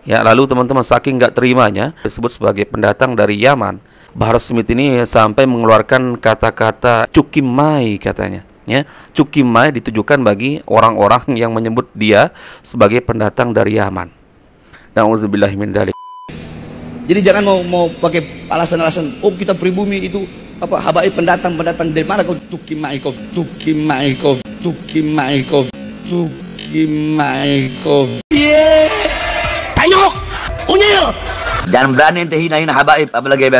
Ya, lalu teman-teman saking nggak terimanya disebut sebagai pendatang dari Yaman, Bahar Smith ini sampai mengeluarkan kata-kata cukimai katanya. Ya, cukimai ditujukan bagi orang-orang yang menyebut dia sebagai pendatang dari Yaman. Nauzubillahi min dzalik. Jadi jangan mau pakai alasan-alasan oh kita pribumi itu apa habaib pendatang dari mana kau cukimai kau Tanyok, unyil. Jangan berani ente hina-hina habaib, apalagi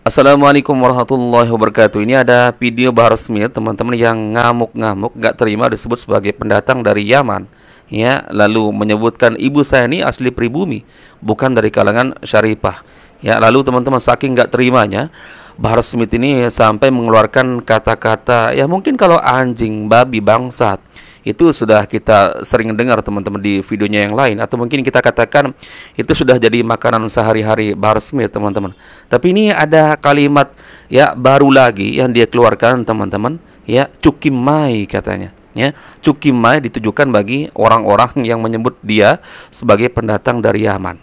Assalamualaikum warahmatullahi wabarakatuh. Ini ada video Bahar Smith, teman-teman, yang ngamuk-ngamuk gak terima disebut sebagai pendatang dari Yaman. Ya, lalu menyebutkan ibu saya ini asli pribumi, bukan dari kalangan syarifah. Ya, lalu teman-teman saking gak terimanya, Bahar Smith ini sampai mengeluarkan kata-kata ya mungkin kalau anjing, babi, bangsat itu sudah kita sering dengar teman-teman di videonya yang lain, atau mungkin kita katakan itu sudah jadi makanan sehari-hari Bahar Smith teman-teman. Tapi ini ada kalimat ya baru lagi yang dia keluarkan teman-teman, ya cukimai katanya. Ya, cukimai ditujukan bagi orang-orang yang menyebut dia sebagai pendatang dari Yaman.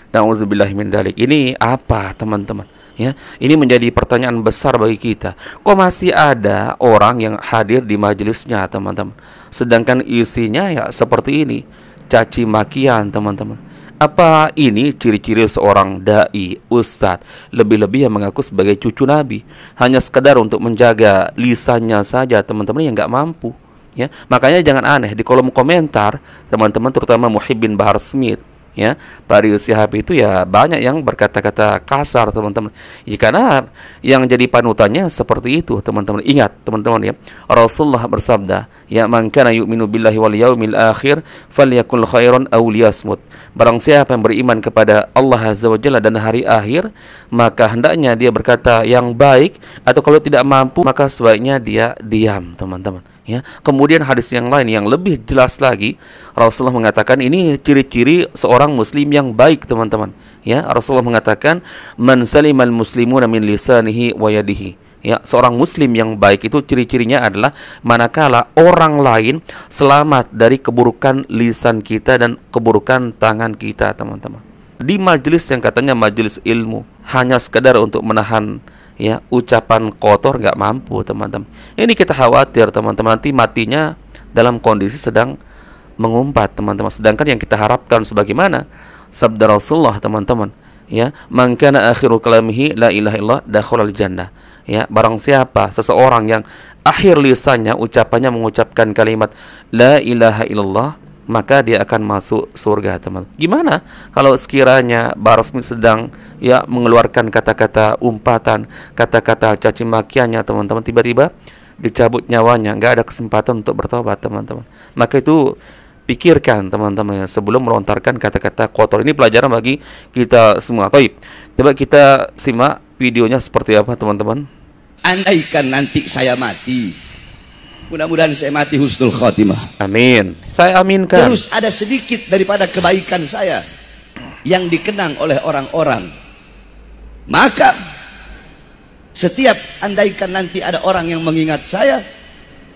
Nauzubillahi min dzalik. Ini apa teman-teman? Ya, ini menjadi pertanyaan besar bagi kita. Kok masih ada orang yang hadir di majelisnya teman-teman, sedangkan isinya ya seperti ini, caci makian teman-teman. Apa ini ciri-ciri seorang dai, ustadz, lebih-lebih yang mengaku sebagai cucu Nabi, hanya sekedar untuk menjaga lisannya saja teman-teman yang nggak mampu? Ya, makanya jangan aneh di kolom komentar teman-teman, terutama muhibbin Bahar Smith, ya, Pak Rius Shihab itu ya banyak yang berkata-kata kasar teman-teman. Ya, karena yang jadi panutannya seperti itu teman-teman. Ingat teman-teman ya, Rasulullah bersabda, ya man kana yu'minu billahi wal yaumil akhir falyakul khairan aw liyasmut. Barang siapa yang beriman kepada Allah Azza wa Jalla dan hari akhir, maka hendaknya dia berkata yang baik, atau kalau tidak mampu maka sebaiknya dia diam teman-teman. Ya, kemudian hadis yang lain yang lebih jelas lagi, Rasulullah mengatakan ini ciri-ciri seorang muslim yang baik teman-teman. Ya, Rasulullah mengatakan man salimal muslimuna min lisanihi wa yadihi. Ya, seorang muslim yang baik itu ciri-cirinya adalah manakala orang lain selamat dari keburukan lisan kita dan keburukan tangan kita teman-teman. Di majelis yang katanya majelis ilmu, hanya sekedar untuk menahan ya ucapan kotor nggak mampu teman-teman. Ini kita khawatir teman-teman, nanti matinya dalam kondisi sedang mengumpat teman-teman. Sedangkan yang kita harapkan sebagaimana sabda Rasulullah teman-teman, ya man kana akhiru kalamihi la ilaha illallah dakhalal jannah. Ya, barang siapa seseorang yang akhir lisannya ucapannya mengucapkan kalimat la ilaha illallah, maka dia akan masuk surga teman. Gimana kalau sekiranya Bahar Smith sedang ya mengeluarkan kata-kata umpatan, kata-kata caci makiannya teman-teman, tiba-tiba dicabut nyawanya, nggak ada kesempatan untuk bertobat teman-teman. Maka itu pikirkan teman-teman ya, sebelum melontarkan kata-kata kotor. Ini pelajaran bagi kita semua. Baik, coba kita simak videonya seperti apa teman-teman. Andaikan nanti saya mati, mudah-mudahan saya mati husnul khotimah. Amin. Saya aminkan. Terus ada sedikit daripada kebaikan saya yang dikenang oleh orang-orang, maka setiap andaikan nanti ada orang yang mengingat saya,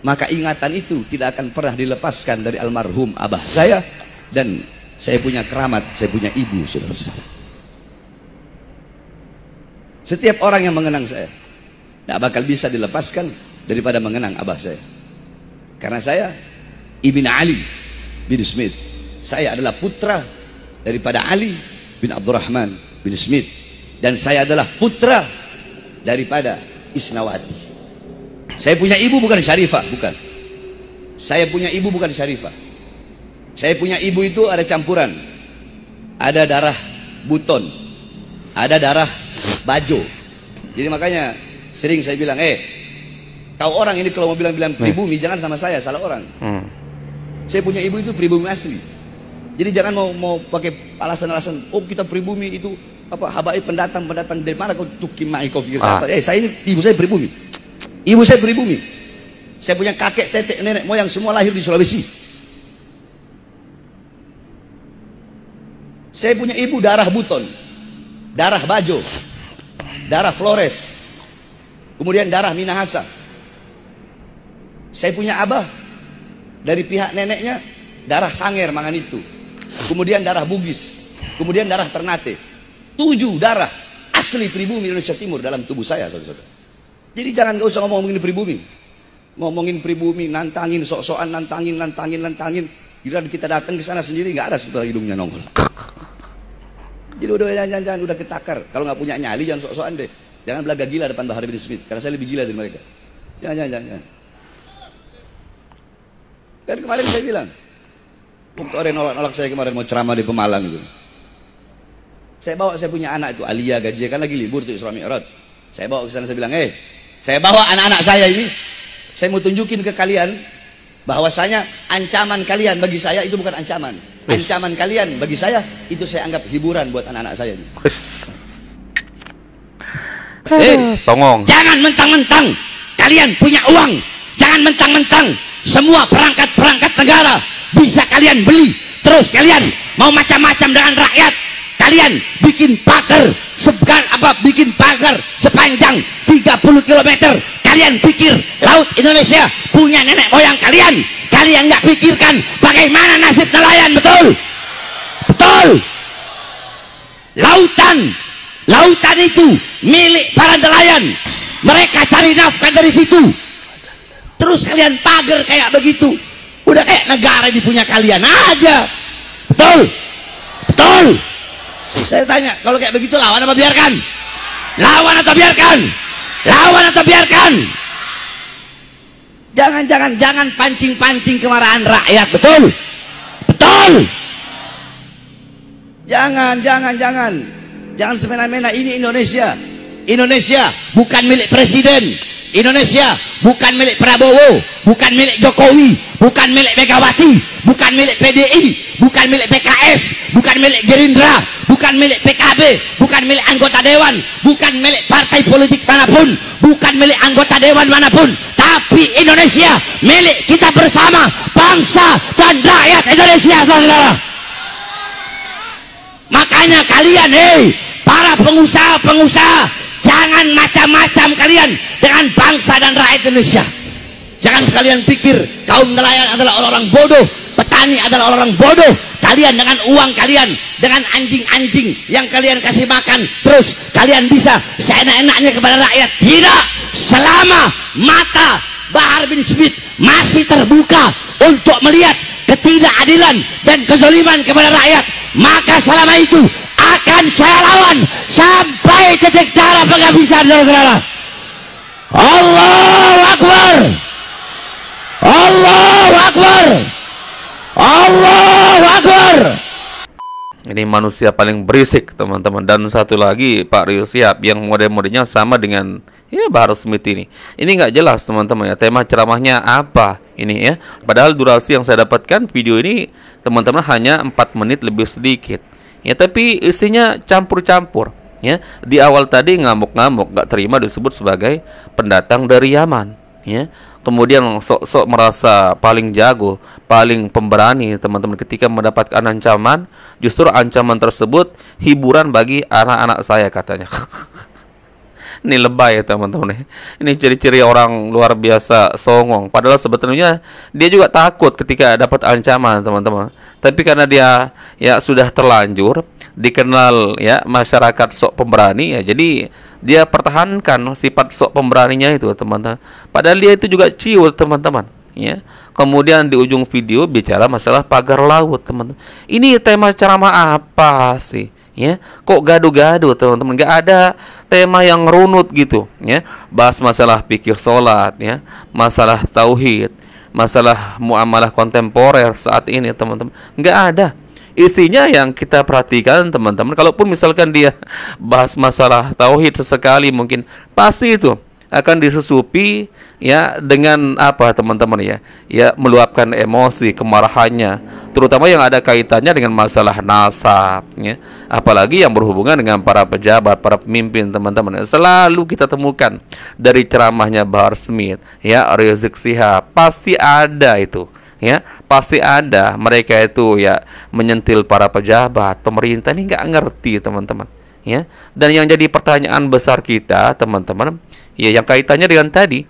maka ingatan itu tidak akan pernah dilepaskan dari almarhum abah saya. Dan saya punya keramat, saya punya ibu, saudara-saudara. Setiap orang yang mengenang saya tidak bakal bisa dilepaskan daripada mengenang abah saya. Karena saya Ibn Ali bin Smith, saya adalah putra daripada Ali bin Abdurrahman bin Smith, dan saya adalah putra daripada Isnawati. Saya punya ibu bukan syarifah, bukan. Saya punya ibu bukan syarifah. Saya punya ibu itu ada campuran, ada darah buton, ada darah bajo. Jadi makanya sering saya bilang, kau orang ini kalau mau bilang-bilang pribumi, jangan sama saya, salah orang. Saya punya ibu itu pribumi asli. Jadi jangan mau pakai alasan-alasan, oh kita pribumi itu apa habaib pendatang dari mana kau cukimai kau pikir siapa? Saya ini ibu saya pribumi. Ibu saya pribumi. Saya punya kakek, tetek, nenek, moyang semua lahir di Sulawesi. Saya punya ibu darah buton, darah bajo, darah Flores, kemudian darah Minahasa. Saya punya abah dari pihak neneknya darah Sanger mangan itu, kemudian darah Bugis, kemudian darah Ternate. 7 darah asli pribumi Indonesia Timur dalam tubuh saya, saudara-saudara. Jadi jangan gak usah ngomongin pribumi. Ngomongin pribumi, nantangin, sok-sokan, nantangin. Giliran kita datang ke sana sendiri nggak ada setelah hidungnya nongol. Jadi udah jangan udah ketakar. Kalau nggak punya nyali jangan sok-sokan deh. Jangan belaga gila depan Bahar bin Smith, karena saya lebih gila dari mereka. Jangan. Kan kemarin saya bilang, waktu orang nolak saya kemarin mau ceramah di Pemalang itu. Saya bawa saya punya anak itu, Alia Gaji, kan lagi libur tuh Isra Mi'raj. Saya bawa ke sana, saya bilang, saya bawa anak-anak saya ini, saya mau tunjukin ke kalian bahwasanya ancaman kalian bagi saya itu bukan ancaman. Ancaman kalian bagi saya itu saya anggap hiburan buat anak-anak saya ini. Songong. Jangan mentang-mentang kalian punya uang, jangan mentang-mentang semua perangkat-perangkat negara bisa kalian beli, terus kalian mau macam-macam dengan rakyat. Kalian bikin pagar sepanjang 30 km. Kalian pikir laut Indonesia punya nenek moyang kalian. Kalian nggak pikirkan bagaimana nasib nelayan, betul? Lautan itu milik para nelayan. Mereka cari nafkah dari situ. Terus kalian pagar kayak begitu, udah kayak negara dipunya kalian aja. Betul? Saya tanya, kalau kayak begitu lawan apa biarkan? Lawan atau biarkan? Jangan pancing kemarahan rakyat, betul? Jangan semena-mena. Ini Indonesia Bukan milik presiden. Indonesia bukan milik Prabowo, bukan milik Jokowi, bukan milik Megawati, bukan milik PDI, bukan milik PKS, bukan milik Gerindra, bukan milik PKB, bukan milik anggota dewan, bukan milik partai politik manapun, bukan milik anggota dewan manapun, tapi Indonesia milik kita bersama, bangsa dan rakyat Indonesia, saudara. Makanya kalian, para pengusaha, jangan macam-macam kalian dengan bangsa dan rakyat Indonesia. Jangan kalian pikir kaum nelayan adalah orang-orang bodoh, petani adalah orang bodoh. Kalian dengan uang kalian, dengan anjing-anjing yang kalian kasih makan, terus kalian bisa seenak-enaknya kepada rakyat. Tidak, selama mata Bahar bin Smith masih terbuka untuk melihat ketidakadilan dan kezaliman kepada rakyat, maka selama itu akan saya lawan sampai titik darah penghabisan, saudara-saudara. Allahu Akbar, Allahu Akbar, Allahu Akbar. Ini manusia paling berisik, teman-teman. Dan satu lagi, Pak Rio Siap, yang mode-modenya sama dengan Bahar Smith ini. Ini nggak jelas, teman-teman ya. Tema ceramahnya apa ini ya? Padahal durasi yang saya dapatkan video ini, teman-teman, hanya 4 menit lebih sedikit. Ya, tapi isinya campur-campur. Ya, di awal tadi ngamuk-ngamuk, nggak terima disebut sebagai pendatang dari Yaman. Ya, kemudian sok-sok merasa paling jago, paling pemberani, teman-teman, ketika mendapatkan ancaman. Justru ancaman tersebut hiburan bagi anak-anak saya, katanya. Ini lebay ya, teman-teman. Ini ciri-ciri orang luar biasa songong. Padahal sebetulnya dia juga takut ketika dapat ancaman, teman-teman. Tapi karena dia sudah terlanjur dikenal masyarakat sok pemberani, jadi dia pertahankan sifat sok pemberaninya itu, teman-teman. Padahal dia itu juga ciut, teman-teman. Ya. Kemudian di ujung video bicara masalah pagar laut, teman-teman. Ini tema ceramah apa sih? Ya, kok gaduh-gaduh, teman-teman? Nggak ada tema yang runut gitu, ya. Bahas masalah fikih sholat, ya, masalah tauhid, masalah muamalah kontemporer saat ini, teman-teman. Nggak ada. Isinya yang kita perhatikan, teman-teman, kalaupun misalkan dia bahas masalah tauhid sesekali, mungkin pasti itu akan disusupi dengan apa, teman-teman meluapkan emosi kemarahannya, terutama yang ada kaitannya dengan masalah nasab, apalagi yang berhubungan dengan para pejabat, para pemimpin, teman-teman. Selalu kita temukan dari ceramahnya Bahar Smith, Rizik Syihab, pasti ada itu, pasti ada mereka itu menyentil para pejabat, pemerintah. Ini nggak ngerti, teman-teman, dan yang jadi pertanyaan besar kita, teman-teman, yang kaitannya dengan tadi,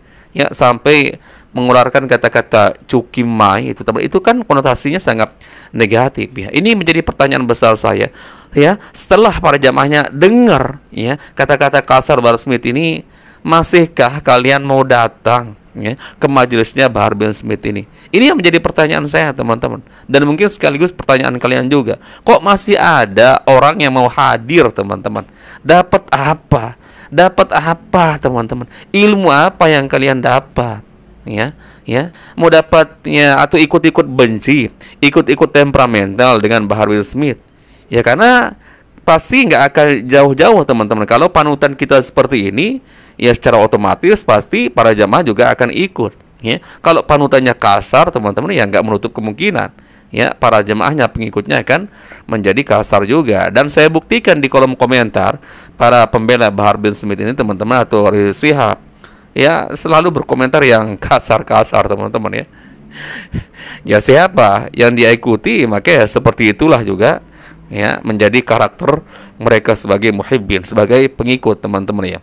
sampai mengeluarkan kata-kata cukimai itu kan konotasinya sangat negatif ya. Ini menjadi pertanyaan besar saya ya, setelah para jamaahnya dengar ya kata-kata kasar Bahar Smith ini, masihkah kalian mau datang ya ke majelisnya Bahar bin Smith ini? Ini yang menjadi pertanyaan saya, teman-teman, dan mungkin sekaligus pertanyaan kalian juga. Kok masih ada orang yang mau hadir, teman-teman? Dapat apa? Dapat apa, teman-teman? Ilmu apa yang kalian dapat? Ya, mau dapatnya atau ikut-ikut benci, ikut-ikut temperamental dengan Bahar bin Smith? Ya karena pasti nggak akan jauh-jauh, teman-teman. Kalau panutan kita seperti ini, ya secara otomatis pasti para jamaah juga akan ikut. Ya, kalau panutannya kasar, teman-teman, ya nggak menutup kemungkinan ya para jemaahnya, pengikutnya akan menjadi kasar juga. Dan saya buktikan di kolom komentar, para pembela Bahar bin Smith ini, teman-teman, atau Rizik Syihab, ya selalu berkomentar yang kasar-kasar, teman-teman ya. Ya siapa yang dia ikuti, maka ya seperti itulah juga ya menjadi karakter mereka sebagai muhibbin, sebagai pengikut, teman-teman ya.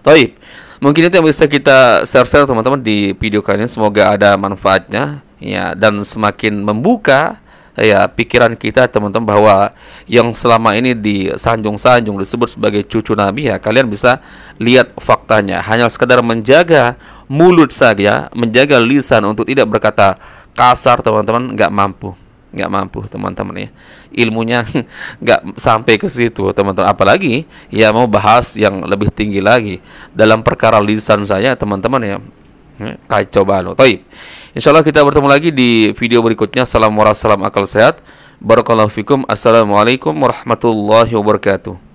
Taib, mungkin itu yang bisa kita share-share, teman-teman, di video kali ini. Semoga ada manfaatnya ya, dan semakin membuka ya pikiran kita, teman-teman, bahwa yang selama ini disanjung-sanjung disebut sebagai cucu Nabi, ya kalian bisa lihat faktanya. Hanya sekadar menjaga mulut saja, menjaga lisan untuk tidak berkata kasar, teman-teman, nggak mampu, teman-teman ya. Ilmunya nggak sampai ke situ, teman-teman. Apalagi ya mau bahas yang lebih tinggi lagi dalam perkara lisan saya, teman-teman ya. Kacau balau. Taib. Insyaallah kita bertemu lagi di video berikutnya. Salam akal sehat. Barakallahu fikum. Assalamualaikum warahmatullahi wabarakatuh.